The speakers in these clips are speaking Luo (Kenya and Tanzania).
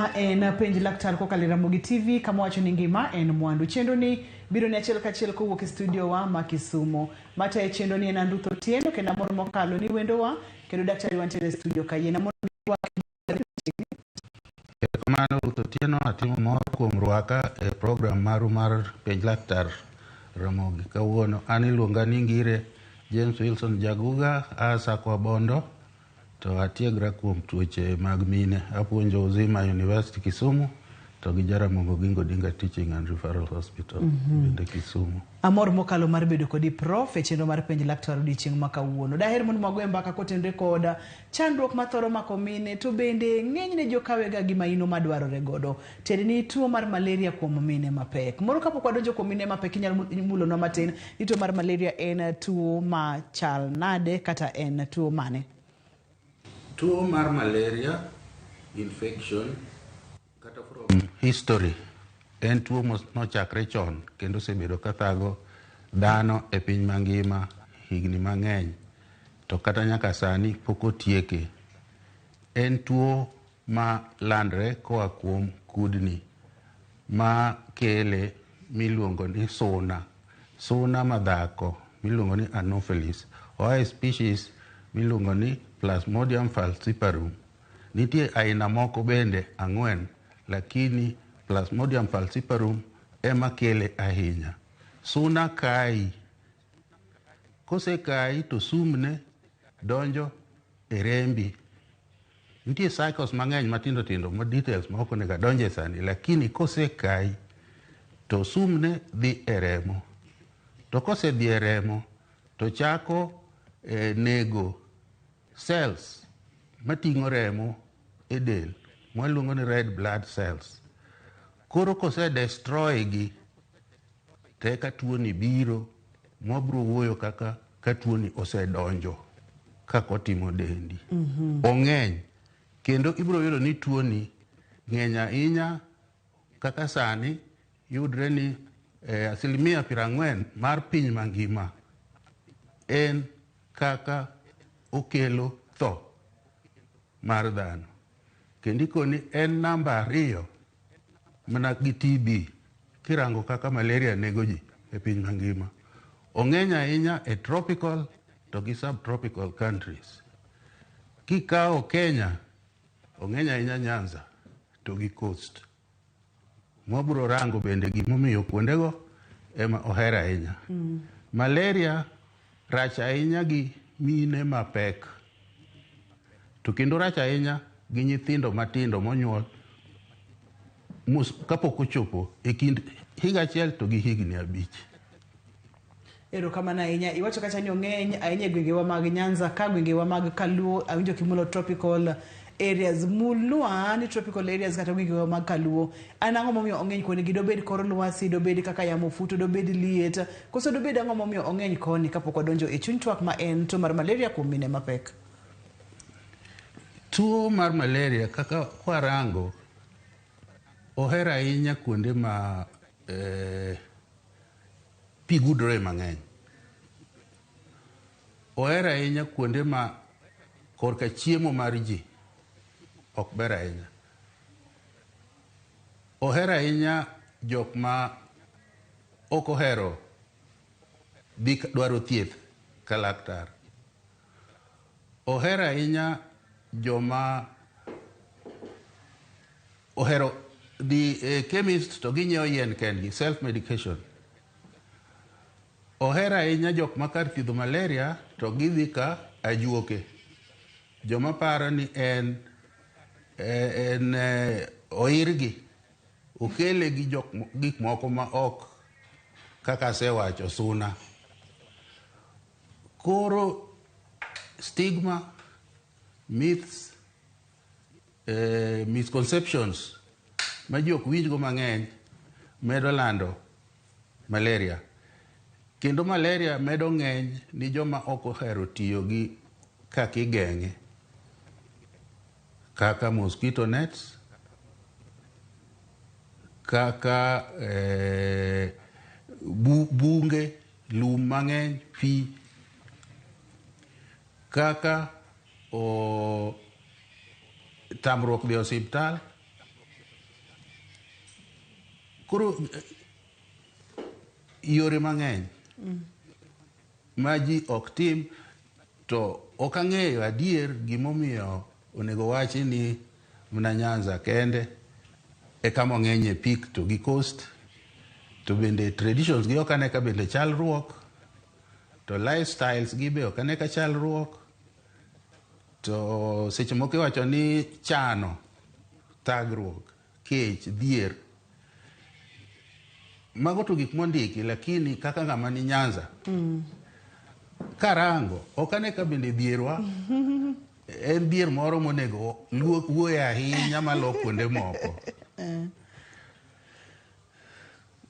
Ma en penj laktar kokalo Ramogi TV kama wacho ni ngima en mwandu. Chendo ni biro ni achiel kachiel kowuok e studio wa ma Kisumo. Mata e chendo ni en Andutho Tieno kendo moro mokalo ni wendo wa kendo daktari wantiere e studio kayena moro wa Kamano Andutho Tieno atimo mor kuom rwaka e program maru mar penj laktar Ramogi. Kawuono an iluonga ni Ngire James Wilson Jaguga asa kwa Bondo to atiegra kuom tuoche mag mine. Apuonjo Uzima University Kisumu to gi Jaramogi Oginga Odinga Teaching and Referral Hospital bende Kisumu. Amor mokalo mar bedo kodi prof e chenro mar penj laktar odiochieng' ma kawuono. Daher mondo magoe mbaka kotenre koda chandruok mathoro mako mine to bende ng'enyne jokawega gima ino madwarore godo. Tiende ni tuo mar malaria kuom mine mapek. Moro kapok wadonjo kuom mine mapek inyalo mulonwa matin ni tuo mar malaria en tuo ma chal nade kata en tuo mane? Tuo mar malaria infection kata from history en tuo nochakre chon kendo sebedo kathago dhano e piny mangima higni mang'eny to kata nyaka sani pok otieke. En tuo ma landre koa kuom kudni ma kele miluongo ni suna madhako miluongo ni Anopheles oa species miluongo ni Plasmodium falciparum. Nitie aina moko bende 4 lakini Plasmodium falciparum ema kele ahinya. Suna kai, kose kai to sumne donjo e rembi. Nitie cycles mang'eny matindo tindo ma details ma ok onego donje sani, lakini kose kai to sumne dhi e remo. To kose dhi e remo to chako nego cells mating'o remo e del mwaluongo ni red blood cells. Koro kose destroy gi teka tuoni biro mwabro wuoyo kaka ka tuoni osedonjo kako timo dendi. Ong'eny kendo ibro yudo ni tuoni ng'eny ahinya kaka sani yudre ni 40% mar piny mangima en kaka okelo tho mar dhano. Kendiko ni en namba 2 mana gi TB kirango kaka malaria nego ji e piny mangima. Ong'eny ahinya e tropical to gi subtropical countries. Kikao Kenya ong'eny ahinya Nyanza to gi coast. Mwabro rango bende gimomiyo kuondego ema oher ahinya. Malaria rach ahinya gi mine mapek. To kendo rach ahinya gi nyithindo matindo monyuol kapok ochopo e kind higa achiel to gi higni 5. Erokamano ahinya. Iwacho kacha ni ong'eny ahinya e gwengewa mag Nyanza ka gwengewa mag Kaluo awinjo kimulo tropical areas mulwa ni tropical areas kata gwengewa mag Kaluo. An ang'o momiyo ong'eny koni gi dobed kor lwasi dobed kaka yamo futo dobed liet koso dobed ang'o momiyo ong'eny koni kapok wadonjo e chuny twak ma en tuo mar malaria kuom mine mapek? Tuo mar malaria kaka kwarango oher ahinya kuonde ma pi gudore mang'eny. Oher ahinya kuonde ma korka chiemo mar ji ok ber ahinya. Oher ahinya jok ma ok ohero dwaro thieth ka laktar. Oher ahinya joma ohero dhi chemist to ginyiewo yien kendgi, self medication. Oher ahinya jok ma kar thiedho malaria to gidhi ka ajuoke. Joma paro ni en oirgi okele gi gik moko ma ok kaka sewacho suna. Koro stigma, myths, misconceptions ma ji ok winjgo mang'eny medo lando malaria. Kendo malaria medo ng'eny ni joma ok ohero tiyo gi kaka igeng'e kaka mosquito nets, kaka bunge, lum mang'eny, pi, kaka tamruok dhi osiptal Koro yore mang'eny ma ji ok tim, to ok ang'eyo adier gimomiyo onego wachi ni mna Nyanza kende e kama ng'enye peak to gi coast, to bende traditions gi ok ane ka bende chalruok, to lifestyles gi be ok ane ka chalruok, to seche moko iwacho ni chano, thagruok, kech, dhier, mago to gik mondiki, lakini kaka ng'ama ni Nyanza karango ok ane ka bende dhierwa en dhier moro monego wuoye ahinya malo kuonde moko.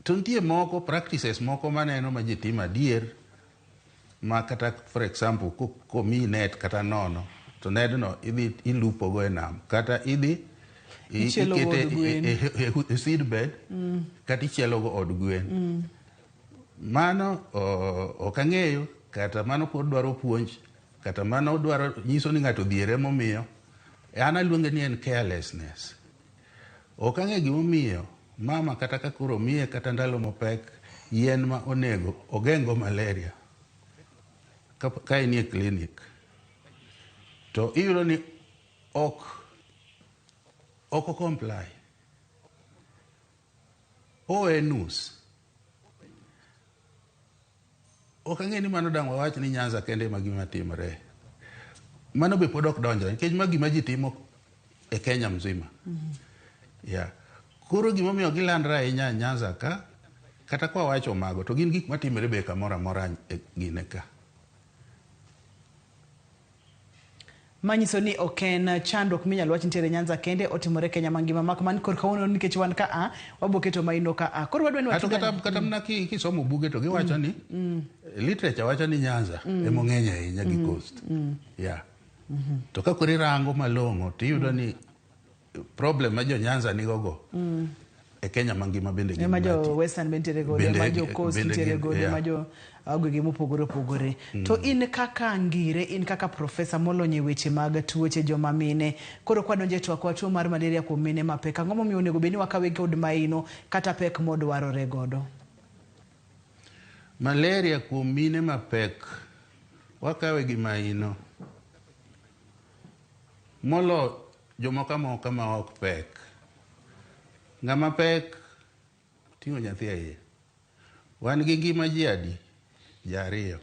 To nitie moko practices moko maneno ma ji timo adier, ma kata for example komi net kata nono, to nedno idhi ilupogo e nam, kata idhi ikete e seedbed, kata ichielogo od gwen. Mano ok ang'eyo, kata mano pod dwaro puonj, kata mano dwaro nyiso ni ng'ato dhiere momiyo. An aluonge ni en carelessness. Ok ang'e gimomiyo mama kata ka koro miye kata ndalo mopek yien ma onego ogeng'go malaria ka enie clinic, to iyudo ni ok comply. Owe nus. Ok ang'e ni mano dang' wawach ni Nyanza kende ma gima timore. Mano be pod ok donjo, nikech ma gima ji timo e Kenya mzima. Yeah. Koro gimomiyo gilandre ahinya Nyanza ka, kata kwa wacho mago, to gin gik matimore be kamoro amora gine ka. Manyiso ni ok en chandruok minyalo wach nitiere Nyanza kende, otimore Kenya mangima, mak man kor kawuono nikech wan ka waboketo maino ka koro wadwa ni kata mna kisomo buge to giwacho ni literature wacho ni Nyanza emong'eny ahinya gi coast. Yeah. To ka koro irango malong'o to iyudo ni problem ma jo Nyanza nigogo e Kenya mangima bende gin ma jo Western bende godo, ma jo Coast bende godo, ma jo gwenge mopogore opogore. To in kaka ngire, in kaka profesa molony e weche mag tuoche joma mine, koro kwadonje to kwa tuo mar malaria kuom mine mapek, ang'o momiyo onego bed ni wakawe kod maino kata pek modwarore godo? Malaria kuom mine mapek wakawe gi maino molo jomoko moko ma ok pek. Ng'ama pek ting'o nyathi e iye. Wan gi ngima ji adi? Ji ariyo.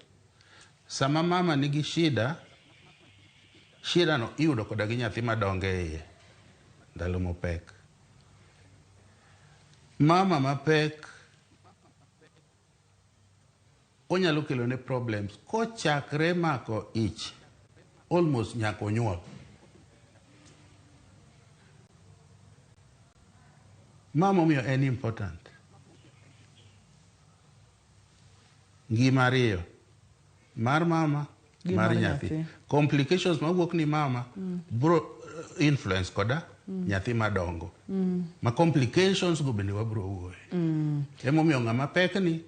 Sama mama nigi shida no iyudo koda gi nyathi madongo e iye ndalo mopek. Mama mapek onyalo kelo ne problems kochakre mako ich almost nyaka onyuol. Mama omiyo en important. Ngima ariyo mar mama, mar nyathi. Complications mawuok ni mama bro influence koda nyathi madongo. Ma complications go bende wabro wuoye. Emomiyo ng'ama pek ni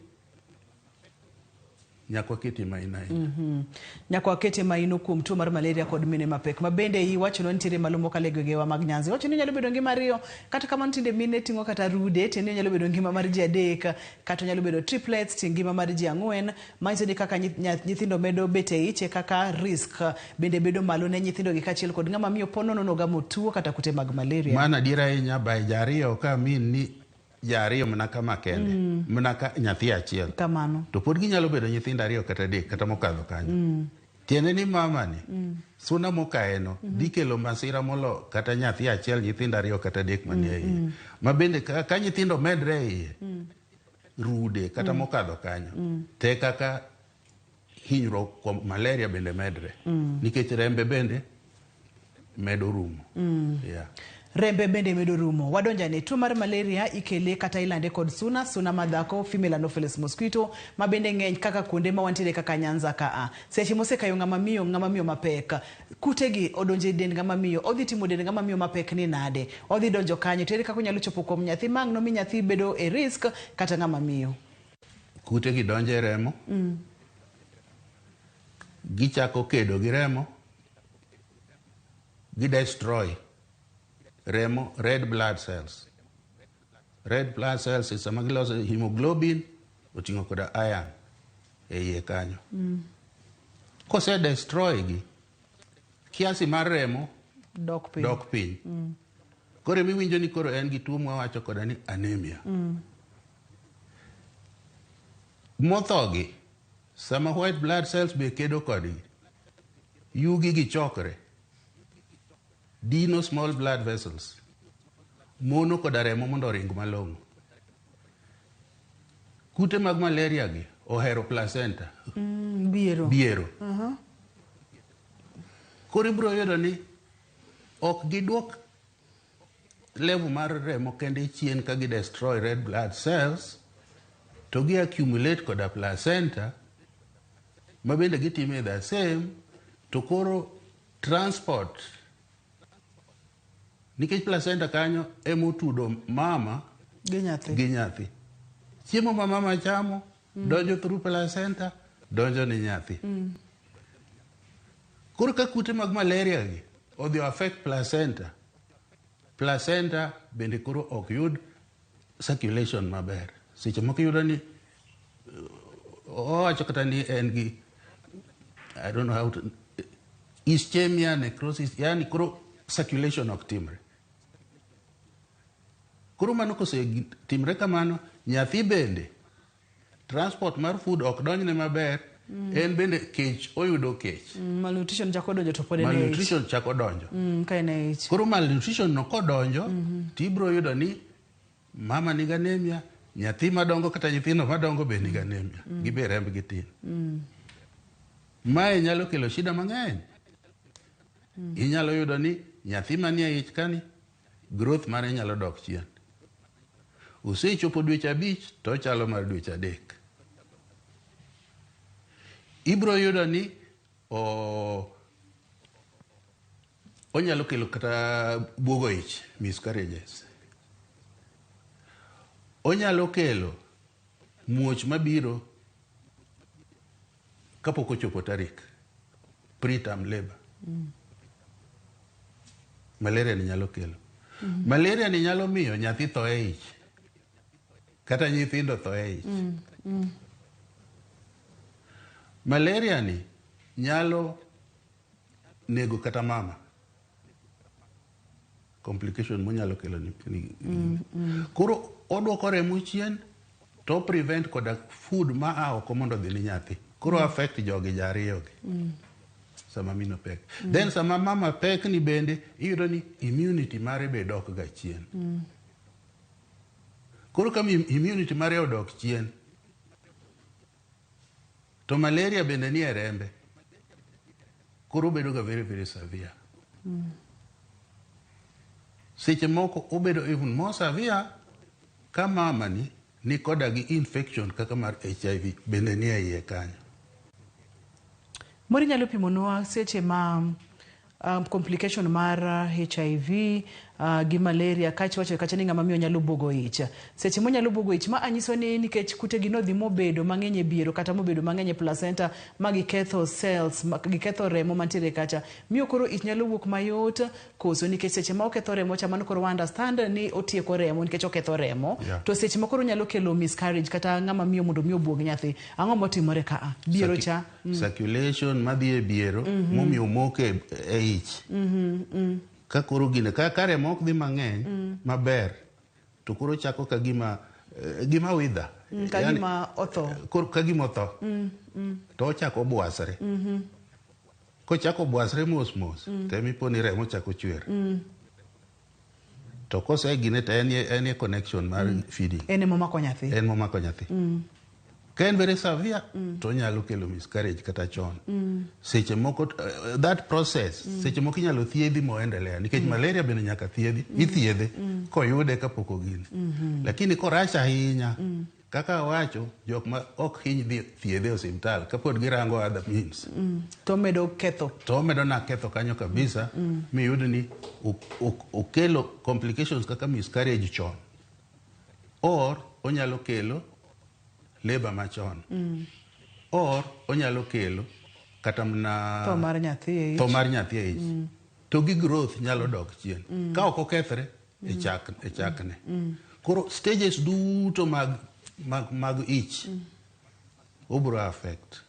nyaka waketi maino ahinya. Nyaka waketi maino kuom tuo mar malaria kod mine mapek. Ma bende iwacho no nitiere malumbo kale gwegewa mag Nyanza. Iwacho ni nyalo bedo ngima ariyo, kata kamano tinde mine ting'o kata rude, tinde nyalo bedo ngima mar ji adek, kata nyalo bedo triplets, ting ngima mar ji ang'wen. Manyiso ni kaka nyithindo medo bet e iche, kaka risk bende bedo malo ne nyithindo gi kachiel kod ng'ama miyo pono nono gamo tuo kata kute mag malaria. Mana diera ahinya ba jariyo ka min ni jariyo mana kama kende, mana ka nyathi achiel. Kamano. To pod ginyalo bedo nyithindo ariyo kata adek kata mokadho kanyo. Tiende ni mama ni suna mokaeno dhi kelo masira molo kata nyathi achiel, nyithindo ariyo kata adek manie iye. Ma bende ka nyithindo medre e iye, rude kata mokadho kanyo, te kaka hinyruok kuom malaria bende medre. Nikech rembe bende medo rumo. Yeah. Rembe bende medo rumo. Wadonjane tuo mar malaria ikele kata ilande kod suna madhako, female anopheles mosquito, ma bende ng'eny kaka kuonde ma wantiere kaka Nyanza ka seche mosekayo ng'ama miyo mapek, kutegi odonje dend ng'ama miyo, odhi timo dend ng'ama miyo mapek ni nade, odhi donjo kanyo, tere kako nyalo chopo kuom nyathi mang' no mi nyathi bedo e risk kata ng'ama miyo. Kutegi donje remo, gichako kedo gi remo, gi destroy remo, red blood cells. red blood cells sama giloso hemoglobin oting'o koda iron e iye kanyo. Kose destroy gi, kiasi mar remo dok piny. Koro miwinjo ni koro en gi tuo mwawacho koda ni anemia. Mothogi, sama white blood cells be kedo kodgi, yugi gi chokre, dino small blood vessels, mono koda remo mondo ring malong'o. Kute mag malaria gi ohero placenta. Biero. Koro ibiro yudo ni ok giduok level mar remo kende chien ka gi destroy red blood cells, to gi accumulate koda placenta, ma bende gitime the same, to koro transport, nikech placenta kanyo emotudo mama gi nyathi. Chiemo ma mama chamo donjo through placenta, donjo ni nyathi. Koro ka kute mag malaria gi odhi affect placenta, placenta bende koro ok yud circulation maber. Seche moko yudo ni owacho kata ni en gi, I don't know how to, ischemia, necrosis, yani koro circulation ok timre. Koro mano kose timre kamano, nyathi bende transport mar food ok donjne maber, en bende kech oyudo kech. Malnutrition chako donjo to pod malnutrition chako donjo. Koro malnutrition no kodonjo, tibro yudo ni mama niga anemia, nyathi madongo kata nyithindo madongo be niga anemia, gibe remb gi tin. Mae nyalo kelo shida mang'eny. Inyalo yudo ni nyathi manie ich kani, growth mare nyalo dok chien. Osechopo dweche 5 to chalo mar dweche 3. Ibro yudo ni onyalo kelo kata buogo ich, miscarriages. Onyalo kelo muoch mabiro kapok ochopo tarik, preterm labor. Malaria ni nyalo kelo. Malaria ni nyalo miyo nyathi tho e ich, kata nyithindo tho e ich. Malaria ni nyalo nego kata mama. Complication monyalo kelo ni. Koro oduoko remo chien to prevent koda food ma oko mondo dhi ni nyathi. Koro affect jogi jariyo gi. Sama mino pek. Then sama mama pek ni bende, iyudo ni immunity mare be dok ga chien. Koro kama immunity mare odok chien, to malaria bende ni e rembe, koro bedo ga very, very severe. Seche moko obedo even more severe ka mama ni koda gi infection kaka mar HIV bende ni e iye kanyo. Mori nyalo pimonwa seche ma complication mar HIV gi malaria kacha ni ng'ama miyo nyalo buogo ich. Seche mo nyalo buogo ich ma anyiso ni nikech kute gi nodhi mobedo mang'eny e biero kata mobedo mang'eny e placenta ma giketho cells, giketho remo mantiere kacha. Miyo koro ich nyalo wuok mayot koso nikech seche ma oketho remo cha mano koro understand ni otieko remo nikech oketho remo. To seche ma koro nyalo kelo miscarriage kata ng'ama miyo mondo miyo buog nyathi. Ang'o motimore ka biero cha? Circulation madhi e biero momiyo moke e ich. Ka koro gine ka remo ok dhi mang'eny maber, to koro chako ka gima wither, ka gima otho, ka gima otho, to ochako bwasre. Kochako bwasre mos temipo ni remo chako chwer. To kose gine to en connection mar feeding, en momako nyathi. Ka en very severe, to nyalo kelo miscarriage kata chon. Seche moko, that process, seche moko inyalo thiedhi moendelea, nikech malaria bende nyaka thiedhi, ithiedhe, koyude kapok ogine. Lakini korach ahinya, kaka wacho, jok ma ok hiny thiedhe osiptal, kapod girango other means. To medo ketho. To medo na ketho kanyo kabisa, miyud ni okelo complications kaka miscarriage chon. Or, onyalo kelo labor machon. Or onyalo kelo kata mna tho mar nyathi e ich. To gi growth nyalo dok chien. Ka ok okethre e chakne. Koro stages duto mag ich obro affect.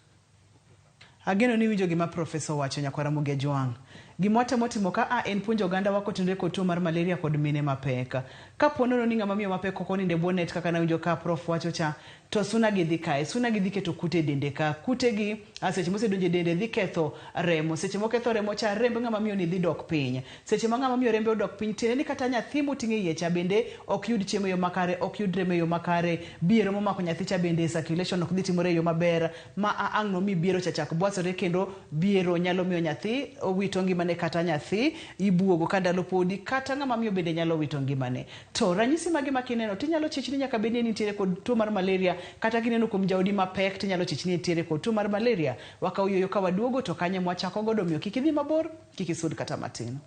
Ageno ni winjo gima professor wacho nyakwara Muge Jwang. Gimotemo timo ka en puonjo oganda wa kotenore kod tuo mar malaria kod mine mapek. Ka ponono ni ng'ama miyo mapek ok oninde bonet kaka na winjo ka prof wacho cha, to suna gi dhi kae, suna gi dhi keto kute dende ka. Kute gi seche mosedonje dende dhi ketho remo, seche moketho remo cha rembe ng'ama miyo ni dhi dok piny. Seche ma ng'ama miyo rembe odok piny tiende ni kata nyathi moting'e iye cha bende ok yud chiemo yo makare, ok yud remo yo makare, biero momako nyathi cha bende circulation ok dhi timore yo maber, ma ang' no mi biero cha chak bwasore kendo biero nyalo miyo nyathi owito ngimane kata nyathi ibuogo ka ndalo podi kata ng'ama miyo bende nyalo wito ngimane. To ranyisi mage ma kineno tinyalo chichni nyaka bende nitiere kod tuo mar malaria, kata kineno kuom jaodi mapek tinyalo chichni nitiere kod tuo mar malaria. Wakaw yoyo ka waduogo to kanye mwachako godo, miyo kik idhi mabor, kik isud kata matin.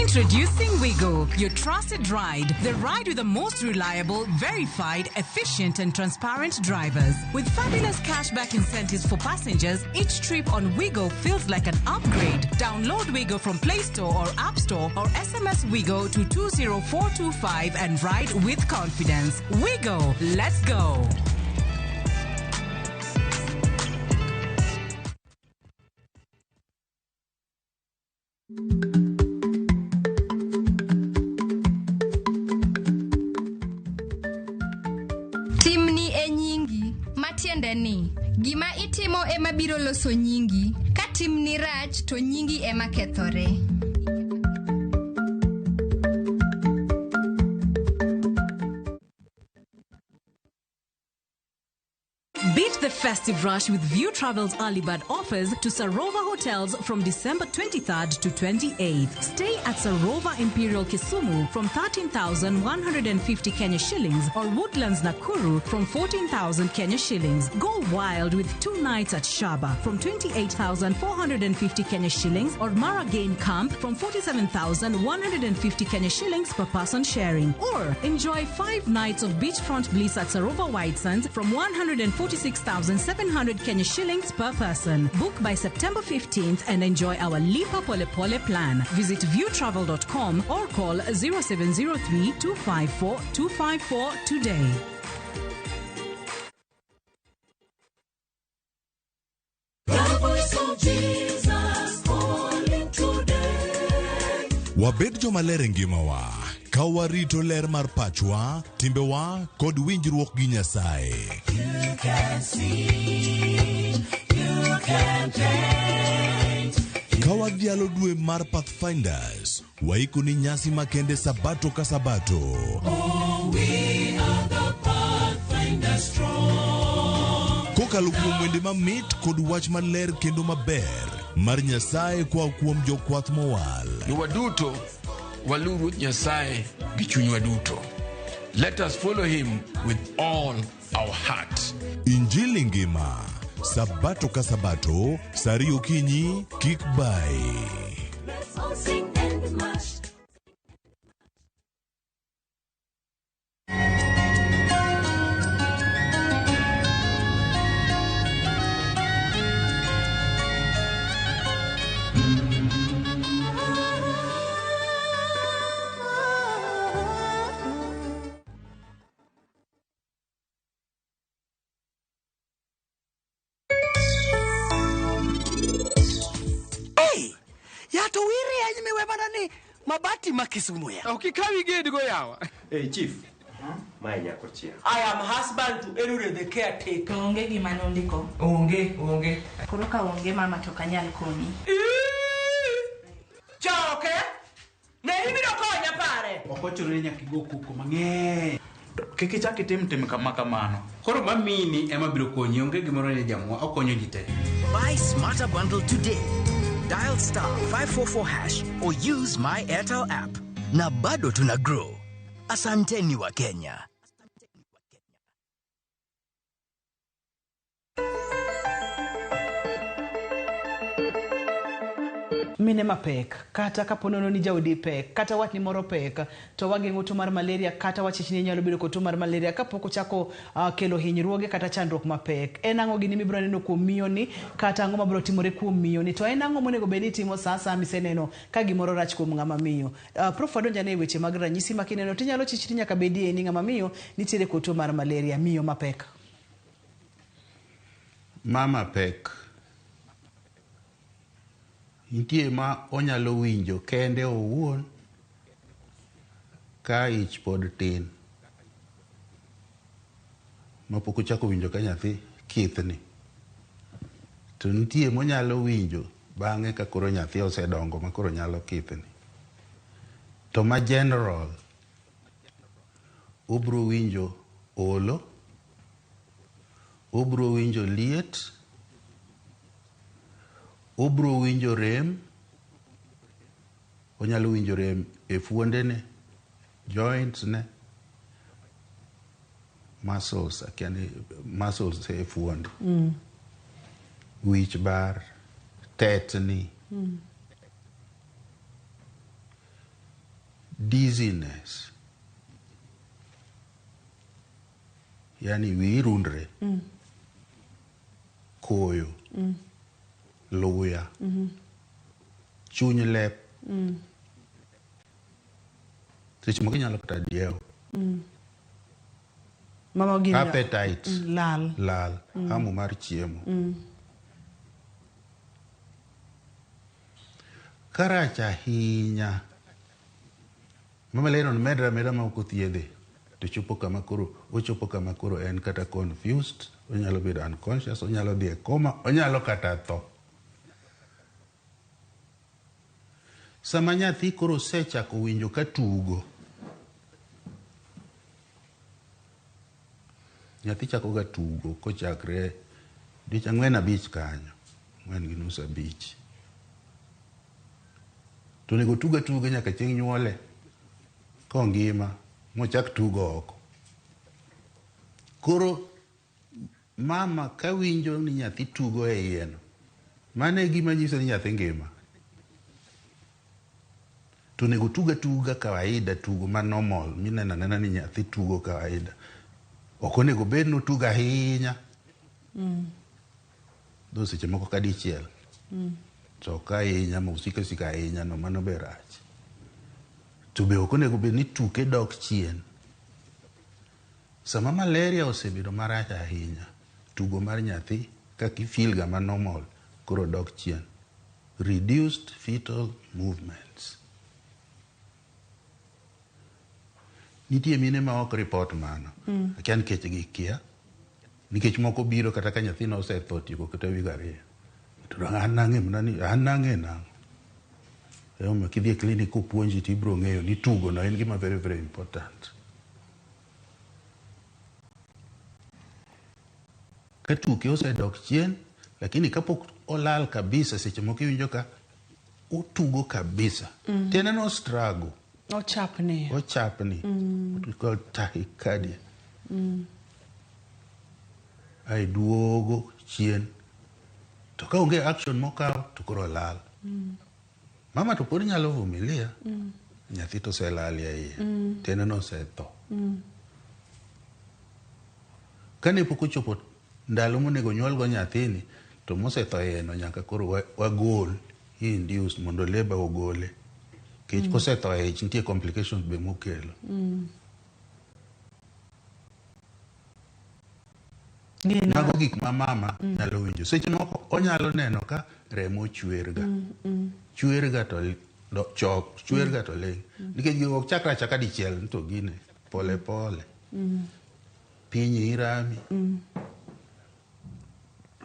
Introducing Wigo, your trusted ride. The ride with the most reliable, verified, efficient and transparent drivers. With fabulous cashback incentives for passengers, each trip on Wigo feels like an upgrade. Download Wigo from Play Store or App Store or SMS Wigo to 20425 and ride with confidence. Wigo, let's go. Timni e nyingi, matiende ni gima itimo ema biro loso nyingi. Ka timni rach to nyingi ema kethore. Beat the festive rush with View Travel's early bird offers to Sarova hotels from December 23rd to 28th. Stay at Sarova Imperial Kisumu from 13,150 Kenya shillings or Woodlands Nakuru from 14,000 Kenya shillings. Go wild with 2 nights at Shaba from 28,450 Kenya shillings or Maragain Camp from 47,150 Kenya shillings per person sharing. Or enjoy 5 nights of beachfront bliss at Sarova White Sands from 146,700 Kenya shillings per person. Book by September 15th and enjoy our Lipa Pole Pole plan. Visit viewtravel.com or call 0703 254 254 today. Wabed jomalere ngimawa, ka warito ler mar pachwa, timbewa kod winjruok gi Nyasaye. You can see, you can paint. Ka wadhialo dwe mar Pathfinders, waiko ni nyasi makende sabato ka sabato. Oh, we are the Pathfinders strong. Kokalo kuom wende mamit kod wach maler kendo maber mar Nyasaye kwa kuom jokwath mowal. Waduto waluru Nyasaye gi chunywa duto. Let us follow him with all our heart. Injili ngima, sabato ka sabato, sari okinyi, kik bai. Let's all sing and march. To wiri aje mi webana ni mabati makisumu ya. Ukikawi gedi go yawa. Hey chief. My nyako chia. I am husband to Elure the caretaker. Onge gima nondiko. Onge. Kuruka onge mama to kanyal koni. Choke. Ne ibiro konya pare. Okochore nyaka go kuko mang'eny. Kiki chaki tim kama kamano. Koro mamini ema biro konyi, onge gimoro ne jamwa, okonyo ji te. Buy Smarter Bundle today. Dial *544# or use my Airtel app. Na bado tuna grow. Asanteni wa Kenya. mine mapek kata kaponono ni jaudi pek kata watni moro pek to wageng'o tuo mar malaria kata wachich ni nyalo bedo kod tuo mar malaria kapok ochako kelo hinyruoge kata chandruok mapek. En ang'o gini mibiro neno kuom miyo ni kata ang'o mabiro timore kuom miyo ni to en ang'o monego bed ni timo sa miseneno ka gimoro rach kuom ng'ama miyo. Prof wadonjane e weche mag ranyisi makineno tinyalo chichni nyaka bedie ni ng'ama miyo nitiere kod tuo mar malaria miyo mapek. Mama pek nitie ma onyalo winjo kende owuon ka ich pod tin mapok ochako winjo ka nyathi kithni, to nitie monyalo winjo bang'e ka koro nyathi osedongo ma koro nyalo kithni. To ma general obro winjo olo, obro winjo liet, obro winjo rem, onyalo winjo rem e fuondene, joints ne, muscles, akiani muscles e fuonde, wich bar, tetni, dizziness, yani wi rundre, koyo, luya, chuny lep, seche moko inyalo kata diewo, appetite, lal, hamu mar chiemo. Karach ahinya mama lero medra ma ok othiedhe to chopo kama koro en kata confused, onyalo bedo unconscious, onyalo dhi e coma, onyalo kata tho. Sama nyathi koro sechako winjo ka tugo, nyathi chako ga tugo kochakre dich 4-5 kanyo, 4.5. To nego tuga nyaka chieng' nyuole kongima mochak tugo oko. Koro mama ka winjo ni nyathi tugo e ieno, mano e gima nyiso ni nyathi ngima. To nego tuga kawaida, tugo ma normal, mineno nena ni nyathi tugo kawaida. Ok onego bed no tuga ahinya. Do seche moko ka dichiel. To ka ahinya musika ahinya no mano be rach. To be ok onego bed ni tuke dok chien. Sama malaria osebedo marach ahinya, tugo mar nyathi kaka ifeel ga ma normal koro dok chien. Reduced fetal movements. Nitie mine ma ok report mano. Akia nikech gikia. Nikech moko biro kata ka nyathino osetho tieko kata wi gariyo. To an nang'e nang'o. Ema kidhi e clinic kopuonji to ibro ng'eyo ni tugo no en gima very very important. Ka tuke osedok chien, lakini kapok olal kabisa, seche moko iwinjo ka otugo kabisa. Tiende no struggle. Ochapni. What we call tachycardia. Ai duogo chien. To ka onge action mokaw to koro lal. Mama to pod nyalo vumilia. Nyathi to selali iye. Tiende no setho. Kane pok ochopo ndalo monego nyuol go nyathini, to mosetho iye no nyaka koro wagol induce mondo leba ogole. Kech kosetho e ich nitie complications be mokelo. Mago gik ma mama nyalo winjo. Seche moko onyalo neno ka remo chwerga. Chwerga to chok, chwerga to ling. Nikech gigo chakra chaka dichiel to gine pole pole. Pinyi irami.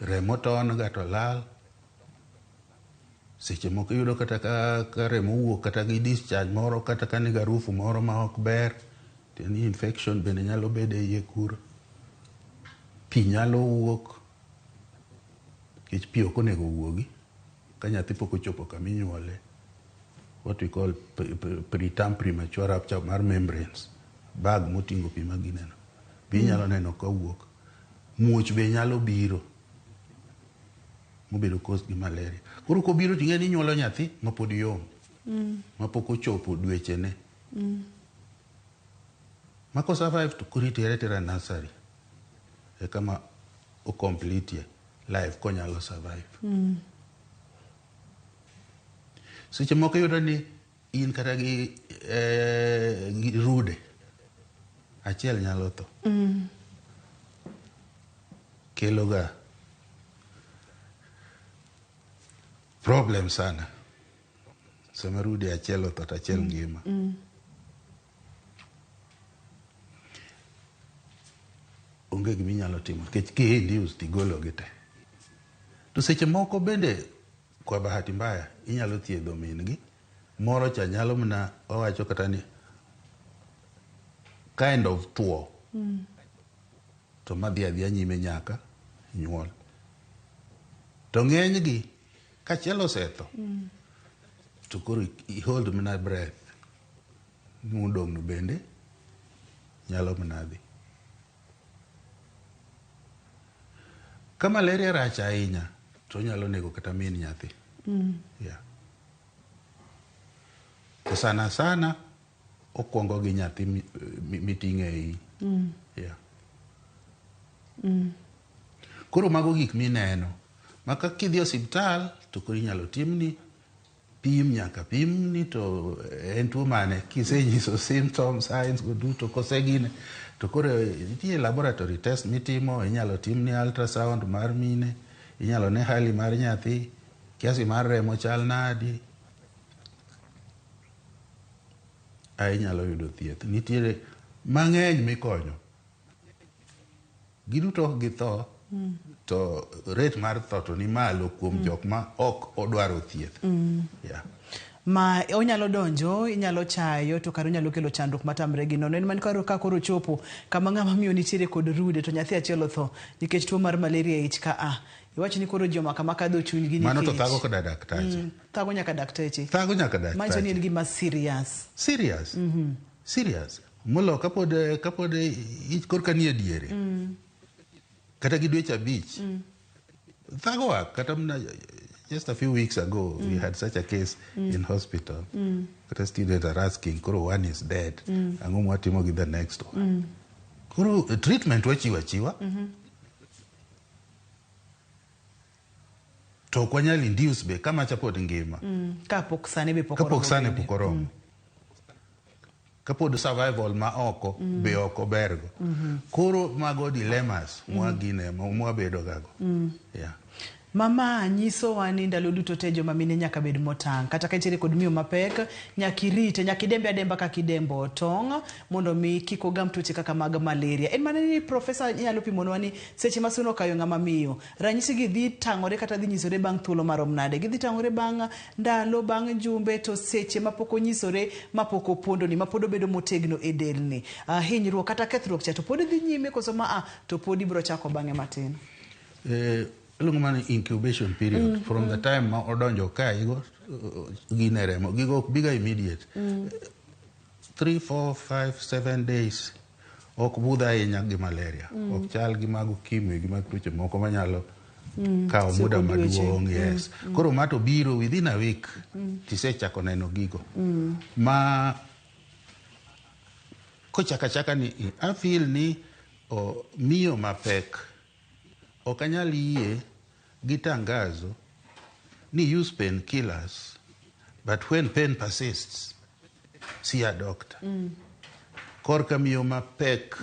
Remo ton ga to lal. Seche moko yudo kata ka remo wuok kata gi discharge moro kata ka niga harufu moro ma ok ber. Tieni infection bende nyalo bede iye kuro. Pi nyalo wuok. Kech pi ok onego wuogi. Ka nyathi pok ochopo kama inyuole. What we call preterm premature rupture mar membranes. Bag moting'o pi magineno. Pi nyalo neno ka wuok. Muoch be nyalo biro. mobedo cause gi malaria. Koro kobiro ting'e ni nyuolo nyathi mapod yom, mapok ochopo dwechene, mako survive to kuri tera nursery e kama o complete life konyalo survive. Seche moko yudo ni in kata gi rude achiel nyalo tho, kelo ga problem sana sama rude achiel otho to achiel ngima. Onge gima inyalo timo nikech ki-induce tigolo gi te. To seche moko bende kwa bahati mbaya inyalo thiedho min gi, moro cha nyalo mana owacho kata ni kind of tuo to madhi adhiya nyime nyaka nyuol. To ng'eny gi kachiel osetho to koro i hold mana breath, mudong' no bende nyalo mana dhi. Ka malaria rach ahinya to nyalo nego kata min nyathi. Yeah. To sana sana okuongo gi nyathi miting'e ei. Yeah. Koro mago gik mineno. Maka kidhi osiptal to koro inyalo timni pim, nyaka pimni to en tuo mane. Kisenyiso symptoms, signs go duto kosegine to koro nitie laboratory test mitimo, inyalo timni ultrasound mar mine, inyalo ne hali mar nyathi, kiasi mar remo chal nadi. Inyalo yudo thieth. Nitiere mang'eny mikonyo. Giduto ok githo, to rate mar tho to ni malo kuom jok ma ok odwaro thieth. Yeah. Ma onyalo donjo, inyalo chayo to karo nyalo kelo chandruok matamre gi nono. En man karo ka koro chopo kama ng'ama miyo nitiere kod rude to nyathi achiel otho nikech tuo mar malaria ich ka a. Iwacho ni koro joma kama kadho chuny gi nikech. Mano to thago kada daktache. Thago nyaka daktache. Thago nyaka daktache. Manyiso ni en gima serious. Serious. Serious. Molo kapod ich korka ni ediere. Kata gi dweche abich. Thago wa kata mna just a few weeks ago we had such a case in hospital. Kata students are asking koro one is dead. Ang'o mwatimo gi the next one. Koro treatment wachiwa. To kwanyali induce be kama chapod ngima. Kapok sane be pokoromo. Kapod survival ma oko be oko bergo. Koro mago dilemmas mwagine mwabedo gago. Yeah. Mama nyiso wani ndalo duto te joma mine nyaka bed motang'. Kata ka nitiere kod miyo mapek, nyakirite, nyakidembe ademba ka kidembo tong' mondo mi kik ogam tuoche kaka mag malaria. En mana ni profesa nyalo pimonwa ni seche ma suno kayo ng'ama miyo. Ranyisi gi dhi tang'ore kata dhi nyisore bang' thuolo marom nade. Gidhi tang'ore bang' ndalo, bang' jumbe to seche mapok onyisore, mapok opondo ni, mapod obedo motegno e delni. Hinyruok kata kethruok cha to pod dhi nyime koso ma to pod ibro chako bang'e matin. Long incubation period from the time ma odonjo ka igo gineremo gigo biga immediate 3, 4, 5, 7 days ok budha ahinya gi malaria ok chal gi mag ukimwi gi mag tuoche moko manyalo kawo muda maduong'. Yes. Koro mato biro within a week tisechako neno gigo ma kochaka ni I feel ni miyo mapek okanyal yie gi tangazo ni use painkillers, but when pain persists, see a doctor. Korka miyo mapek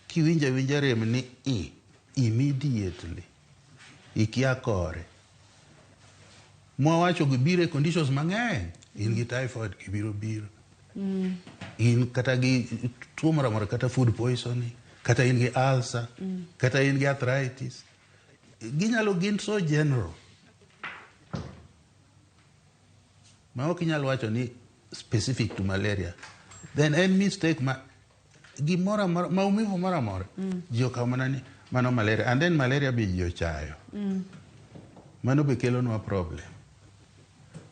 kiwinja rem ni immediately ikia kore. Mwawacho gibire conditions mang'eny. In gi typhoid gibiro. In kata gi tuo moro kata food poisoning. Kata in gi ulcer, kata in gi arthritis. Ginyalo gin so general. Ma ok inyalo wacho ni specific to malaria. Then en mistake ma gimora maumivu mora mora. Ji okawo mana ni mano malaria. And then malaria be ji ochayo. Mano be kelonwa problem.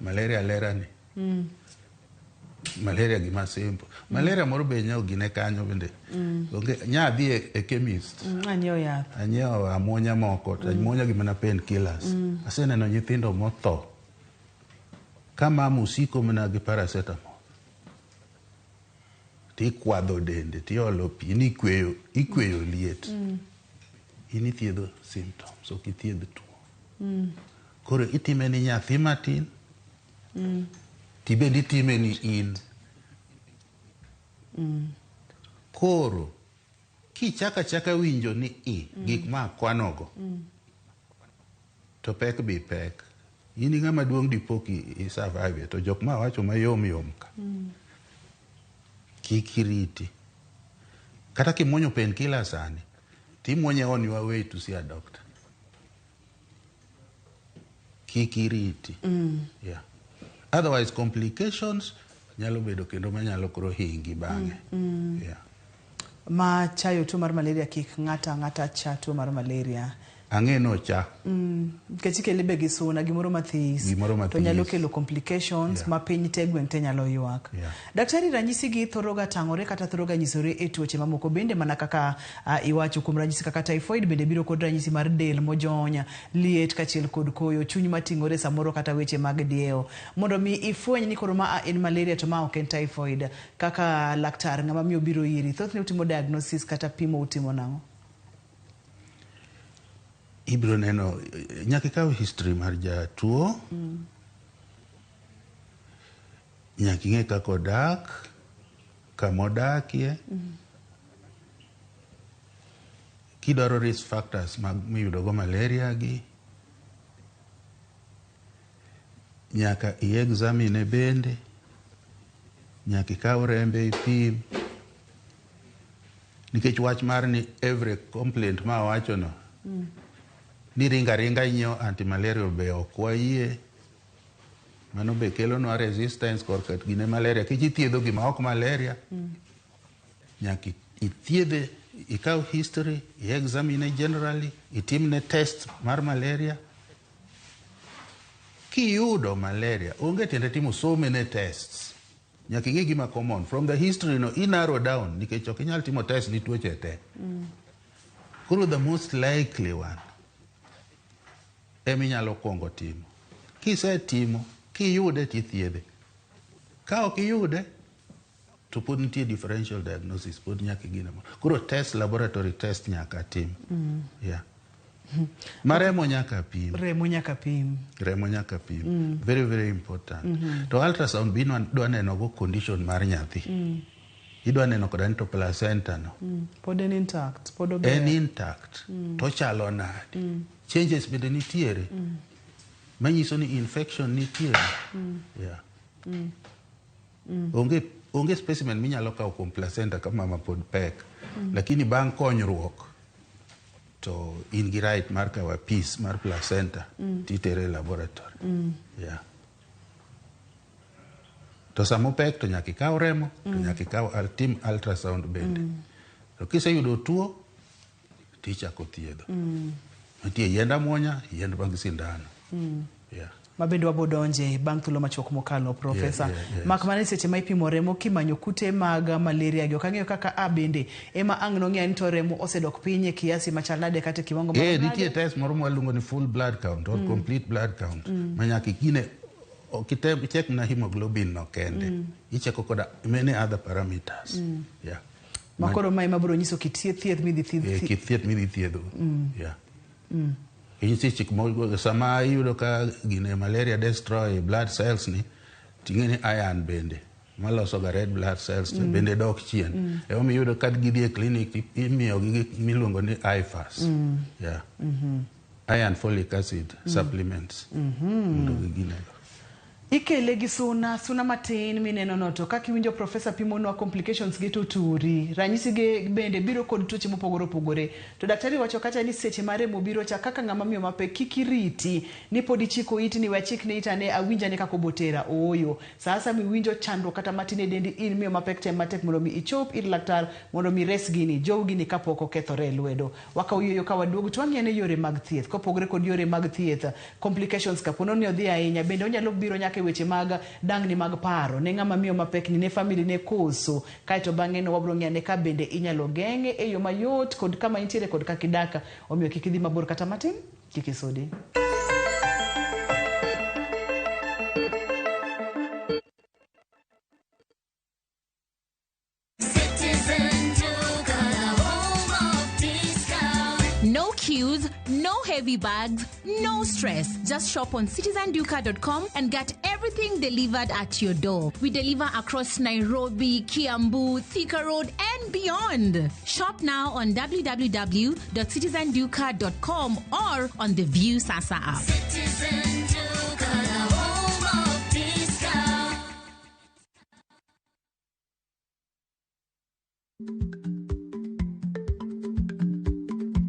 Malaria lera ni. malaria gima simple. Malaria moro be nyao gine kanyo bende. Nya dhi e chemist. Anyiewo yath. Anyiewo amuonya moko, amuonya gima na pain killers. Aseneno nyithindo motho. Kama musiko mana gi paracetamol. Ti kwadho dende, ti olo pi, ni ikweyo liet. Ini thiedho symptoms, ok ithiedho tuo. Koro itime ni nyathi matin. Ti bende itime ni in. Koro kichaka winjo ni gik ma kwanogo. To pek bi pek. Ini ngama duong dipoki i survive to jok ma wacho mayom ka. Kikiriti. Kata kimonyo pain killer sani. Ti monye on your way to see a doctor. Kikiriti. Yeah. Otherwise complications nyalo bedo kendo manyalo koro hingi bange. Yeah. Ma chayo tuo mar malaria kik ng'ata cha tuo mar malaria. Ang'eno cha. Kechike libe gi suna gimoro mathis. To nyalo kelo complications ma piny te gweng te nyalo ywak. Daktari, ranyisi gi thoroga tang'ore kata thoroga nyisore e tuoche mamoko bende mana kaka iwacho kuom ranyisi kaka typhoid bende biro kod ranyisi mar del mojonya, liet kachiel kod koyo, chuny mating'ore samoro kata weche mag diewo. Mondo mi ifweny ni koro ma en malaria to ma ok en typhoid, kaka laktar ng'ama miyo biro iri, thothne utimo diagnosis kata pimo utimo nang'o? Ibro neno nyaka ikaw history mar jatuo. Nyaka ing'e kaka odak, kama odakie. Kidwaro risk factors mag miyudogo malaria gi. Nyaka i-examine bende. Nyaka ikaw rembe ipim. Nikech wach mar ni every complaint ma wacho no. Ni ringa inyo antimalarial be ok wayie. Mano be kelo no resistance korka gine malaria. Kich ithiedho gima ok malaria. Nyaka ithiedhe, ikaw history, i-examine generally, itimne test mar malaria. Kiyudo malaria, onge tiende timo so many tests. Nyaka ing'e gima common. From the history no, narrow down. Nikech ok inyal timo test ni tuoche te. Koro the most likely one. Eminyalo kuongo timo. Kise timo, kiyude tithiedhe. Ka ok iyude, to pod nitie differential diagnosis, pod nyaka gine mo. Koro test, laboratory test nyaka tim. Yeah. Maremo nyaka pim. Remo nyaka pim. Very, very important. To ultrasound bino dwa neno go condition mar nyathi. Idwa neno koda to placenta no. Pod en intact. En intact. To chalo nade. Changes bende nitiere. Manyiso ni infection nitiere. Yeah. Onge specimen minyalo kawo kuom placenta kama mama pod pek. Lakini bang' konyruok to in gi right mar kawo piece mar placenta titere laboratory. Yeah. To samo pek to nyaka ikaw remo, to nyaka ikaw tim ultrasound bende. To kiseyudo tuo tichako thiedho. Nitie yiend amuonya, yiend mag sindano. Yeah. Mabende wabodonje bang' thuolo machuok mokalo, Profesa. Mak mana seche ma ipimo remo kimanyo kute mag malaria gi. Ok ang'eyo kaka bende ema ang' nong'eyo ni to remo osedok piny e kiasi machal nade kata kiwango mar nade. Nitie test moro mwaluongo ni full blood count or complete blood count. Manyaka ikine check na hemoglobin no kende. Icheko koda many other parameters. Yeah. Makoro mai mabro nyiso kit thieth midhi thiedho. Kit thieth midhi thiedho. Yeah. Sama iyudo ka gine malaria destroy blood cells ni, ting'eni iron bende maloso ga red blood cells bende dok chien. Ema iyudo ka gidhi e clinic imiyo gi miluongo ni IFAS. Yeah. Iron folic acid supplements. Mondo giginego. Ikele gi suna matin mineno no, to kaka iwinjo Profesa pimonwa complications gi tuturi, ranyisi gi bende biro kod tuoche mopogore opogore. To daktari wacho kata ni seche mare mobiro cha kaka ng'ama miyo mapek kikiriti ni podi chiko iti ni wachik ne itane awinja ne kako botera oyo. Sasa miwinjo chandro kata matine dendi in miyo mapek tem matek mondo mi ichop ir laktar mondo mi res gini jow gini kapoko kethore lwedo. Waka uyoyo ka waduogo to wang'ene yore mag thieth kopogore kod yore mag thieth complications kapono ni odhi ahinya bende onyalo biro nyaka kaka weche mag dangni mag paro ne ng'ama miyo mapekni ne family ne koso kaito bang'e no wabro ng'ane ka bende inyalo geng'e e yo mayot kod kama intiere kod kaka idaka omiyo kik idhi mabor kata matin kik isudi. No queues, no heavy bags, no stress. Just shop on citizenduka.com and get everything delivered at your door. We deliver across Nairobi, Kiambu, Thika Road, and beyond. Shop now on www.citizenduka.com or on the View Sasa app.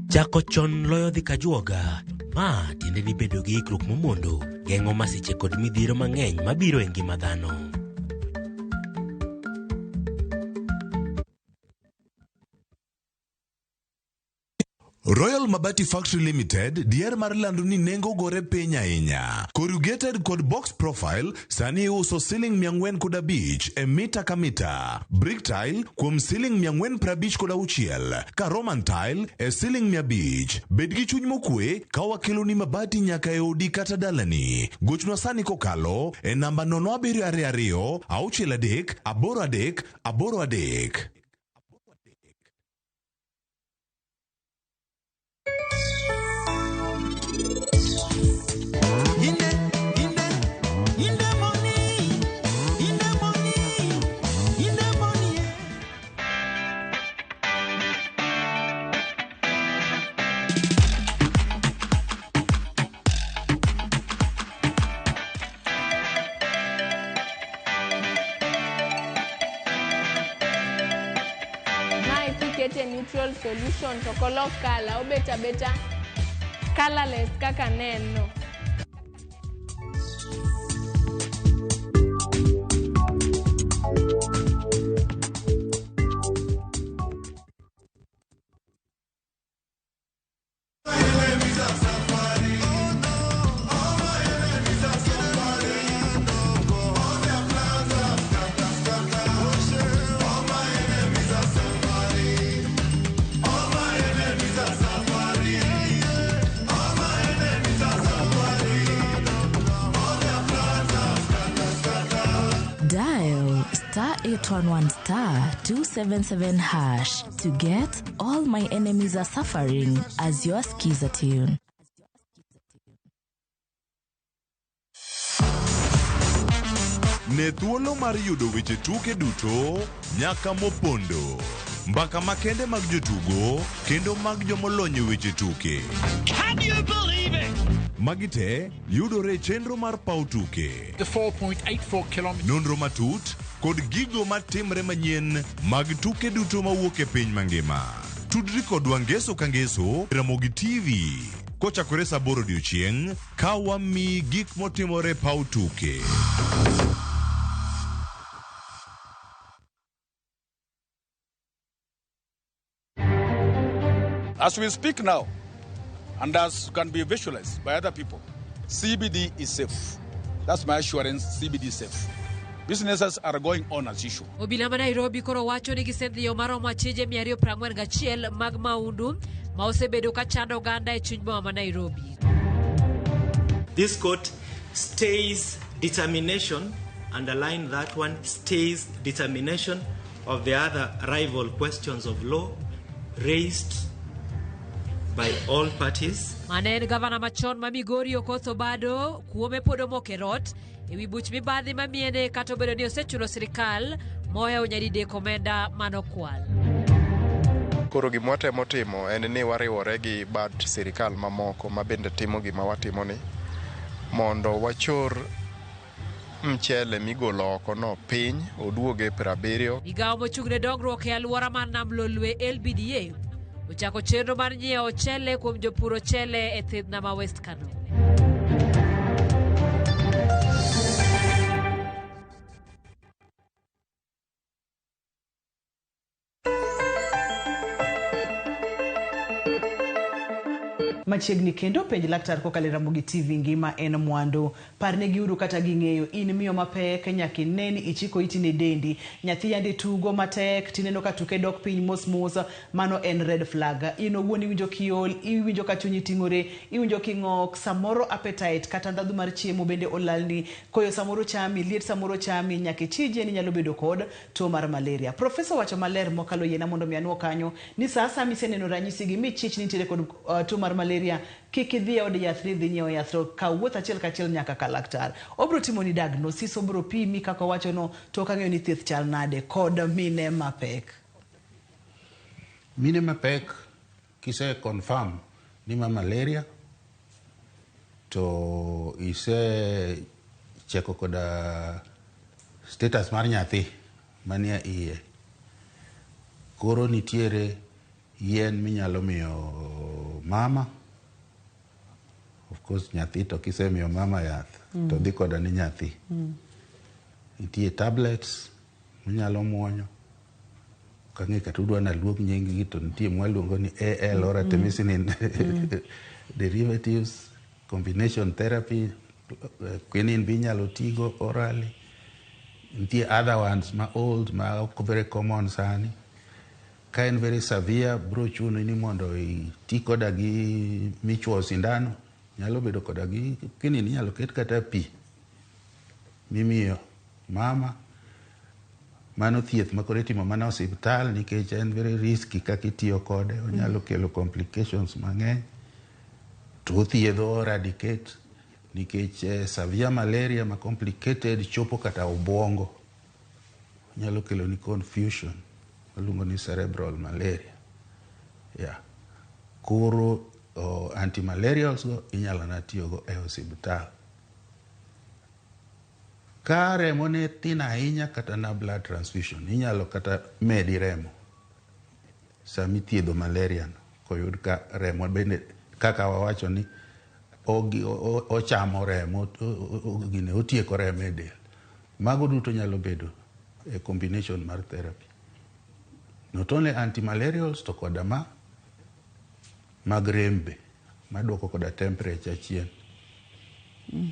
Chako chon loyo dhi kajuoga. Ma tiende ni bedo gi ikruok momondo, geng'o masiche kod midhiro mang'eny mabiro e ngima dhano. Royal Mabati Factory Limited dier mar lando ni nengo gore piny ahinya. Corrugated kod box profile sani uso ceiling 405 e mita ka mita. Brick tile kuom ceiling 456 ka Roman tile e ceiling 500. Bed gi chuny mokwe ka wakelo ni mabati nyaka e odi kata dalani. Gochno sani kokalo e namba 0722 63 83 83. Neutral solution to color color beta colorless kaka neno. Dial *811*277# to get All My Enemies Are Suffering as your skiza tune. Ne thuolo mar yudo weche tuke duto nyaka mopondo. Mbaka makende mag jotugo kendo mag jomolony weche tuke. Can you believe it? Magite yudore chenro mar pau tuke. The 4.84 kilometers. Nonro matut kod gigo matimre manyien mag tuke duto mawuok e piny mangima. Tudri kod wangeso kangeso Ramogi TV. Kochakore saa 8 odiechieng' ka wami gik motimore pau tuke. As we speak now, and as can be visualized by other people, CBD is safe. That's my assurance, CBD is safe. Businesses are going on as usual. Obila ma Nairobi koro wacho ni gisedhiyo maromo achije 241 mag maundu ma osebedo ka chando oganda e chuny boma ma Nairobi. This court stays determination, underline that one, stays determination of the other rival questions of law raised by all parties. Manen gavana machon ma Migori Okoth Obado kuome podo mokerot ewi buch mibadhi mamiene kata obedo ni osechulo sirikal moya onyadide komenda manokwal. Koro gimwatemo timo en ni wariwore gi bad sirikal mamoko ma bende timo gima watimo ni mondo wachor mchele migolo oko no piny oduoge 70. Migawo mochung'ne dongruok e alwora mar Nam Lolwe LBDA ochako chenro mar nyiewo ochele kuom jopur ochele e thidhna ma West Kano. Machiegni kendo penj laktar kokalo Ramogi TV ngima en mwandu. Parne giuru kata ging'eyo in miyo mapek nyaka neni ichiko iti ne dendi. Nyathi yande tugo matek tineno ka tuke dok piny mos mos, mano en red flag. In owuon iwinjo kiol, iwinjo ka chunyi ting'ore, iwinjo king'ok, samoro appetite kata ndhadhu mar chiemo bende olalni, koyo samoro chami, liet samoro chami, nyaka chije ni nyalo bedo kod tuo mar malaria. Profesa wacho maler mokalo yena mondo mi anuo kanyo ni sasa miseneno ranyisi gi michich ni nitiere kod tuo mar malaria, kik idhi od yath ni dhi nyiewo yath, to kaw wuoth achiel kachiel nyaka ka laktar. Obro timo ni diagnosis, obro pimi kaka wacho no, to kang'eyo ni thieth chal nade kod mine mapek. Mine mapek kise confirm ni ma malaria to ise cheko koda status mar nyathi mania iye, koro nitiere yien minyalo miyo mama. Of course nyathi to kise miyo mama yath to dhi koda ni nyathi. Nitie tablets minyalo muonyo, kang'e kata udwa na luok nying gi to nitie mwaluongo ni AL or artemisinin derivatives, combination therapy, quinine binyalo tigo orally. Nitie other ones ma old ma very common sani. Ka en very severe bro chuno ni mondo iti koda gi michuo sindano, nyalo bedo koda gi quinine, nyalo ket kata pi mimiyo mama. Mano thieth makore timo mana osiptal nikech en very risky kaka itiyo kode, onyalo kelo complications mang'eny. To thiedho eradicate nikech severe malaria ma complicated chopo kata obwongo, nyalo kelo ni confusion, waluongo ni cerebral malaria. Koro antimalarials go inyalo na tiyogo e osiptal. Ka remo ne tin ahinya kata na blood transfusion, inyalo kata medi remo sami thiedho malaria no, koyud ka remo bende kaka wawacho ni ochamo remo, otieko remo e del. Mago duto nyalo bedo a combination mar therapy. Not only antimalarials to koda mag rembe maduoko koda temperature chien.